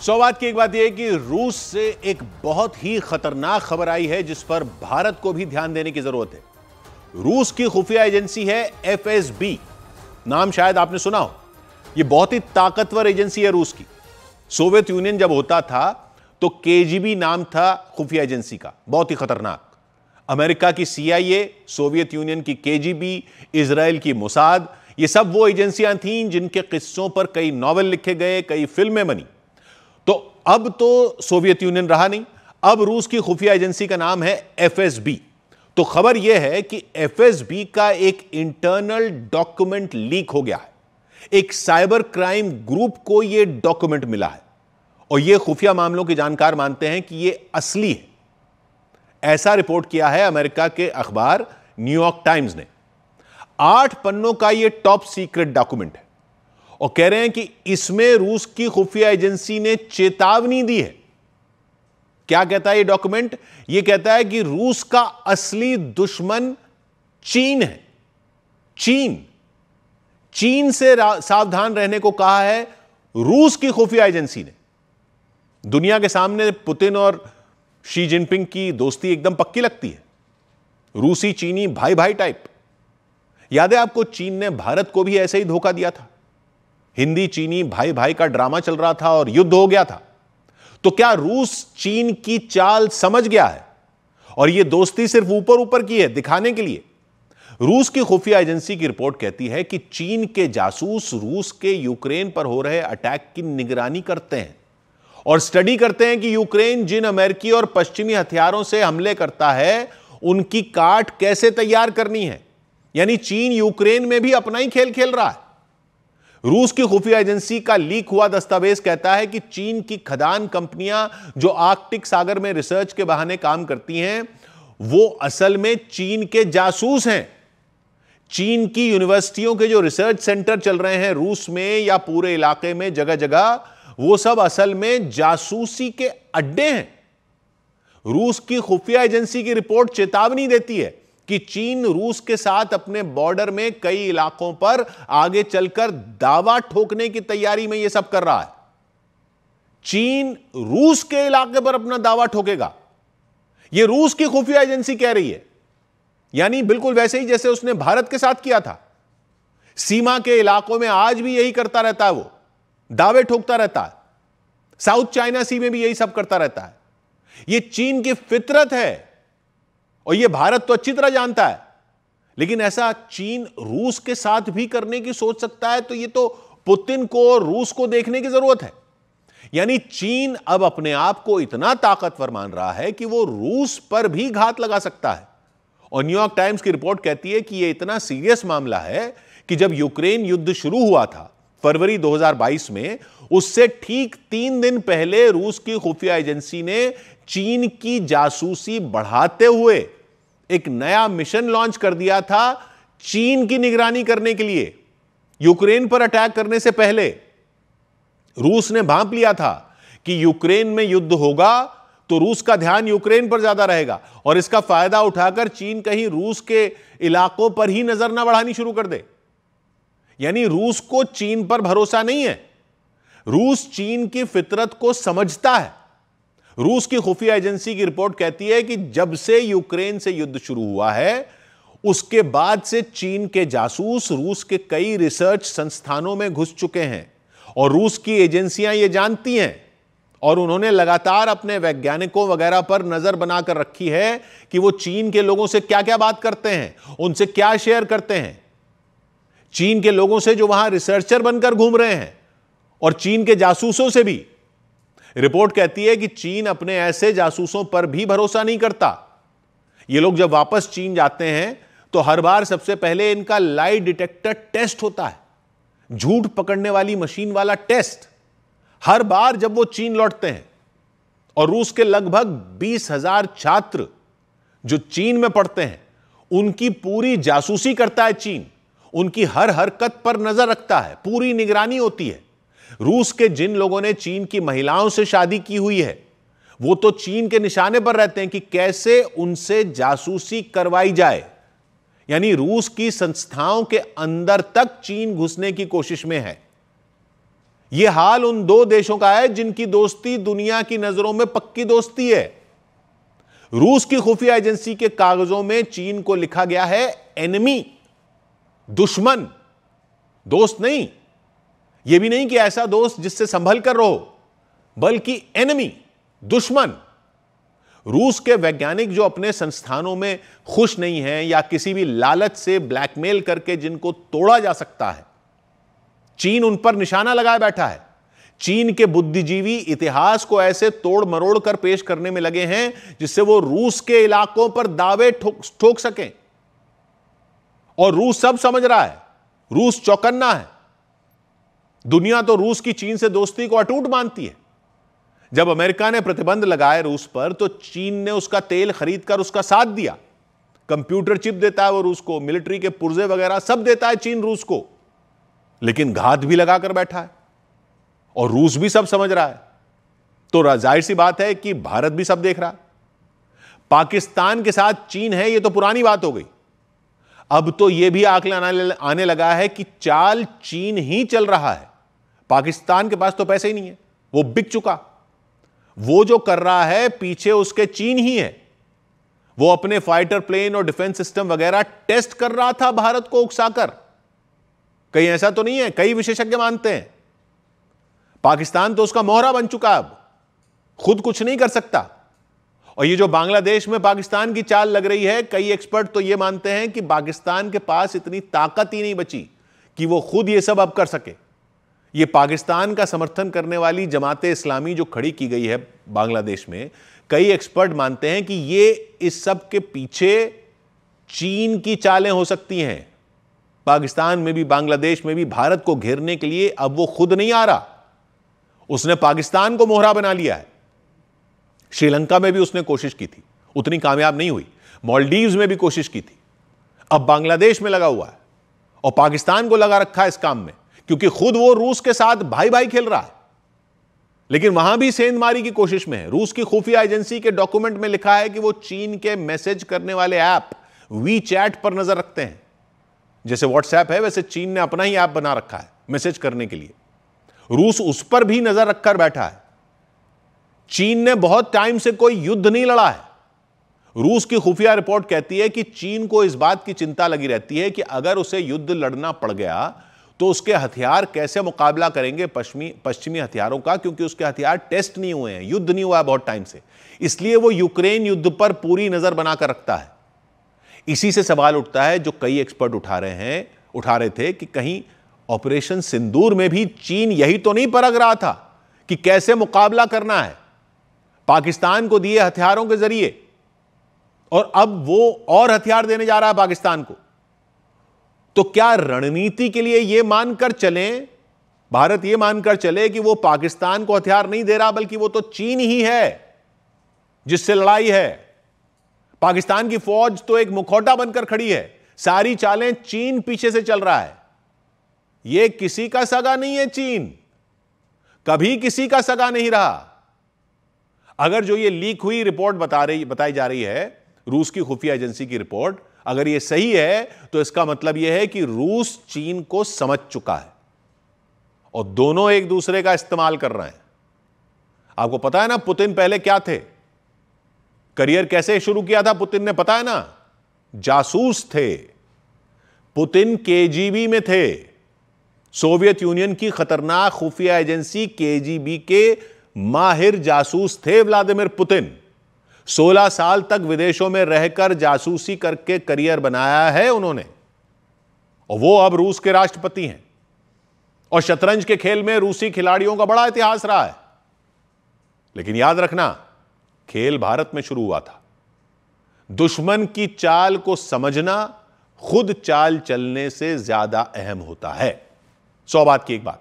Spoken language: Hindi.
सौवाद की एक बात यह है कि रूस से एक बहुत ही खतरनाक खबर आई है जिस पर भारत को भी ध्यान देने की जरूरत है। रूस की खुफिया एजेंसी है एफएसबी। नाम शायद आपने सुना हो। यह बहुत ही ताकतवर एजेंसी है रूस की। सोवियत यूनियन जब होता था तो केजीबी नाम था खुफिया एजेंसी का, बहुत ही खतरनाक। अमेरिका की सीआईए, सोवियत यूनियन की केजीबी, इजराइल की मोसाद, ये सब वो एजेंसियां थीं जिनके किस्सों पर कई नॉवेल लिखे गए, कई फिल्में बनी। तो अब तो सोवियत यूनियन रहा नहीं, अब रूस की खुफिया एजेंसी का नाम है एफएसबी। तो खबर यह है कि एफएसबी का एक इंटरनल डॉक्यूमेंट लीक हो गया है। एक साइबर क्राइम ग्रुप को यह डॉक्यूमेंट मिला है और यह खुफिया मामलों के जानकार मानते हैं कि यह असली है। ऐसा रिपोर्ट किया है अमेरिका के अखबार न्यूयॉर्क टाइम्स ने। 8 पन्नों का यह टॉप सीक्रेट डॉक्यूमेंट है और कह रहे हैं कि इसमें रूस की खुफिया एजेंसी ने चेतावनी दी है। क्या कहता है यह डॉक्यूमेंट? यह कहता है कि रूस का असली दुश्मन चीन है। चीन से सावधान रहने को कहा है रूस की खुफिया एजेंसी ने। दुनिया के सामने पुतिन और शी जिनपिंग की दोस्ती एकदम पक्की लगती है, रूसी चीनी भाई भाई टाइप। याद है आपको, चीन ने भारत को भी ऐसे ही धोखा दिया था। हिंदी चीनी भाई भाई का ड्रामा चल रहा था और युद्ध हो गया था। तो क्या रूस चीन की चाल समझ गया है और यह दोस्ती सिर्फ ऊपर ऊपर की है, दिखाने के लिए? रूस की खुफिया एजेंसी की रिपोर्ट कहती है कि चीन के जासूस रूस के यूक्रेन पर हो रहे अटैक की निगरानी करते हैं और स्टडी करते हैं कि यूक्रेन जिन अमेरिकी और पश्चिमी हथियारों से हमले करता है उनकी काट कैसे तैयार करनी है। यानी चीन यूक्रेन में भी अपना ही खेल खेल रहा है। रूस की खुफिया एजेंसी का लीक हुआ दस्तावेज कहता है कि चीन की खदान कंपनियां जो आर्कटिक सागर में रिसर्च के बहाने काम करती हैं, वो असल में चीन के जासूस हैं। चीन की यूनिवर्सिटियों के जो रिसर्च सेंटर चल रहे हैं रूस में या पूरे इलाके में जगह जगह, वो सब असल में जासूसी के अड्डे हैं। रूस की खुफिया एजेंसी की रिपोर्ट चेतावनी देती है कि चीन रूस के साथ अपने बॉर्डर में कई इलाकों पर आगे चलकर दावा ठोकने की तैयारी में यह सब कर रहा है। चीन रूस के इलाके पर अपना दावा ठोकेगा, यह रूस की खुफिया एजेंसी कह रही है। यानी बिल्कुल वैसे ही जैसे उसने भारत के साथ किया था। सीमा के इलाकों में आज भी यही करता रहता है, वो दावे ठोकता रहता है। साउथ चाइना सी में भी यही सब करता रहता है। यह चीन की फितरत है और यह भारत तो अच्छी तरह जानता है। लेकिन ऐसा चीन रूस के साथ भी करने की सोच सकता है, तो यह तो पुतिन को और रूस को देखने की जरूरत है। यानी चीन अब अपने आप को इतना ताकतवर मान रहा है कि वो रूस पर भी घात लगा सकता है। और न्यूयॉर्क टाइम्स की रिपोर्ट कहती है कि यह इतना सीरियस मामला है कि जब यूक्रेन युद्ध शुरू हुआ था फरवरी 2022 में, उससे ठीक 3 दिन पहले रूस की खुफिया एजेंसी ने चीन की जासूसी बढ़ाते हुए एक नया मिशन लॉन्च कर दिया था चीन की निगरानी करने के लिए। यूक्रेन पर अटैक करने से पहले रूस ने भांप लिया था कि यूक्रेन में युद्ध होगा तो रूस का ध्यान यूक्रेन पर ज्यादा रहेगा और इसका फायदा उठाकर चीन कहीं रूस के इलाकों पर ही नजर ना बढ़ानी शुरू कर दे। यानी रूस को चीन पर भरोसा नहीं है। रूस चीन की फितरत को समझता है। रूस की खुफिया एजेंसी की रिपोर्ट कहती है कि जब से यूक्रेन से युद्ध शुरू हुआ है, उसके बाद से चीन के जासूस रूस के कई रिसर्च संस्थानों में घुस चुके हैं और रूस की एजेंसियां ये जानती हैं और उन्होंने लगातार अपने वैज्ञानिकों वगैरह पर नजर बनाकर रखी है कि वो चीन के लोगों से क्या क्या बात करते हैं, उनसे क्या शेयर करते हैं। चीन के लोगों से जो वहां रिसर्चर बनकर घूम रहे हैं और चीन के जासूसों से भी। रिपोर्ट कहती है कि चीन अपने ऐसे जासूसों पर भी भरोसा नहीं करता। ये लोग जब वापस चीन जाते हैं तो हर बार सबसे पहले इनका लाई डिटेक्टर टेस्ट होता है, झूठ पकड़ने वाली मशीन वाला टेस्ट, हर बार जब वो चीन लौटते हैं। और रूस के लगभग 20,000 छात्र जो चीन में पढ़ते हैं, उनकी पूरी जासूसी करता है चीन। उनकी हर हरकत पर नजर रखता है, पूरी निगरानी होती है। रूस के जिन लोगों ने चीन की महिलाओं से शादी की हुई है, वो तो चीन के निशाने पर रहते हैं कि कैसे उनसे जासूसी करवाई जाए। यानी रूस की संस्थाओं के अंदर तक चीन घुसने की कोशिश में है। यह हाल उन दो देशों का है जिनकी दोस्ती दुनिया की नजरों में पक्की दोस्ती है। रूस की खुफिया एजेंसी के कागजों में चीन को लिखा गया है एनिमी, दुश्मन, दोस्त नहीं। यह भी नहीं कि ऐसा दोस्त जिससे संभल कर रहो, बल्कि एनिमी, दुश्मन। रूस के वैज्ञानिक जो अपने संस्थानों में खुश नहीं हैं या किसी भी लालच से ब्लैकमेल करके जिनको तोड़ा जा सकता है, चीन उन पर निशाना लगाए बैठा है। चीन के बुद्धिजीवी इतिहास को ऐसे तोड़ मरोड़ कर पेश करने में लगे हैं जिससे वो रूस के इलाकों पर दावे ठोक सकें। और रूस सब समझ रहा है, रूस चौकन्ना है। दुनिया तो रूस की चीन से दोस्ती को अटूट मानती है। जब अमेरिका ने प्रतिबंध लगाए रूस पर, तो चीन ने उसका तेल खरीदकर उसका साथ दिया। कंप्यूटर चिप देता है वो रूस को, मिलिट्री के पुर्जे वगैरह सब देता है चीन रूस को, लेकिन घात भी लगाकर बैठा है और रूस भी सब समझ रहा है। तो जाहिर सी बात है कि भारत भी सब देख रहा है। पाकिस्तान के साथ चीन है, यह तो पुरानी बात हो गई। अब तो यह भी आकलन आने लगा है कि चाल चीन ही चल रहा है। पाकिस्तान के पास तो पैसे ही नहीं है, वो बिक चुका। वो जो कर रहा है पीछे उसके चीन ही है। वो अपने फाइटर प्लेन और डिफेंस सिस्टम वगैरह टेस्ट कर रहा था भारत को उकसाकर। कहीं ऐसा तो नहीं है, कई विशेषज्ञ मानते हैं पाकिस्तान तो उसका मोहरा बन चुका, अब खुद कुछ नहीं कर सकता। और ये जो बांग्लादेश में पाकिस्तान की चाल लग रही है, कई एक्सपर्ट तो ये मानते हैं कि पाकिस्तान के पास इतनी ताकत ही नहीं बची कि वो खुद ये सब अब कर सके। ये पाकिस्तान का समर्थन करने वाली जमाते इस्लामी जो खड़ी की गई है बांग्लादेश में, कई एक्सपर्ट मानते हैं कि ये इस सब के पीछे चीन की चालें हो सकती हैं। पाकिस्तान में भी, बांग्लादेश में भी भारत को घेरने के लिए अब वो खुद नहीं आ रहा, उसने पाकिस्तान को मोहरा बना लिया है। श्रीलंका में भी उसने कोशिश की थी, उतनी कामयाब नहीं हुई। मालदीव्स में भी कोशिश की थी, अब बांग्लादेश में लगा हुआ है और पाकिस्तान को लगा रखा है इस काम में, क्योंकि खुद वो रूस के साथ भाई भाई खेल रहा है। लेकिन वहां भी सेंधमारी की कोशिश में है। रूस की खुफिया एजेंसी के डॉक्यूमेंट में लिखा है कि वो चीन के मैसेज करने वाले ऐप वी चैट पर नजर रखते हैं। जैसे व्हाट्सएप है, वैसे चीन ने अपना ही ऐप बना रखा है मैसेज करने के लिए। रूस उस पर भी नजर रखकर बैठा है। चीन ने बहुत टाइम से कोई युद्ध नहीं लड़ा है। रूस की खुफिया रिपोर्ट कहती है कि चीन को इस बात की चिंता लगी रहती है कि अगर उसे युद्ध लड़ना पड़ गया तो उसके हथियार कैसे मुकाबला करेंगे पश्चिमी हथियारों का, क्योंकि उसके हथियार टेस्ट नहीं हुए हैं, युद्ध नहीं हुआ है बहुत टाइम से। इसलिए वो यूक्रेन युद्ध पर पूरी नजर बनाकर रखता है। इसी से सवाल उठता है जो कई एक्सपर्ट उठा रहे थे कि कहीं ऑपरेशन सिंदूर में भी चीन यही तो नहीं परख रहा था कि कैसे मुकाबला करना है पाकिस्तान को दिए हथियारों के जरिए, और अब वो और हथियार देने जा रहा है पाकिस्तान को। तो क्या रणनीति के लिए यह मानकर चलें, भारत यह मानकर चले कि वो पाकिस्तान को हथियार नहीं दे रहा, बल्कि वो तो चीन ही है जिससे लड़ाई है। पाकिस्तान की फौज तो एक मुखौटा बनकर खड़ी है, सारी चालें चीन पीछे से चल रहा है। यह किसी का सगा नहीं है, चीन कभी किसी का सगा नहीं रहा। अगर जो ये लीक हुई रिपोर्ट बताई जा रही है, रूस की खुफिया एजेंसी की रिपोर्ट, अगर ये सही है तो इसका मतलब यह है कि रूस चीन को समझ चुका है और दोनों एक दूसरे का इस्तेमाल कर रहे हैं। आपको पता है ना पुतिन पहले क्या थे, करियर कैसे शुरू किया था पुतिन ने, पता है ना? जासूस थे। पुतिन केजीबी में थे, सोवियत यूनियन की खतरनाक खुफिया एजेंसी केजीबी के माहिर जासूस थे व्लादिमीर पुतिन। 16 साल तक विदेशों में रहकर जासूसी करके करियर बनाया है उन्होंने, और वो अब रूस के राष्ट्रपति हैं। और शतरंज के खेल में रूसी खिलाड़ियों का बड़ा इतिहास रहा है। लेकिन याद रखना, खेल भारत में शुरू हुआ था। दुश्मन की चाल को समझना खुद चाल चलने से ज्यादा अहम होता है। 100 बात की एक बात।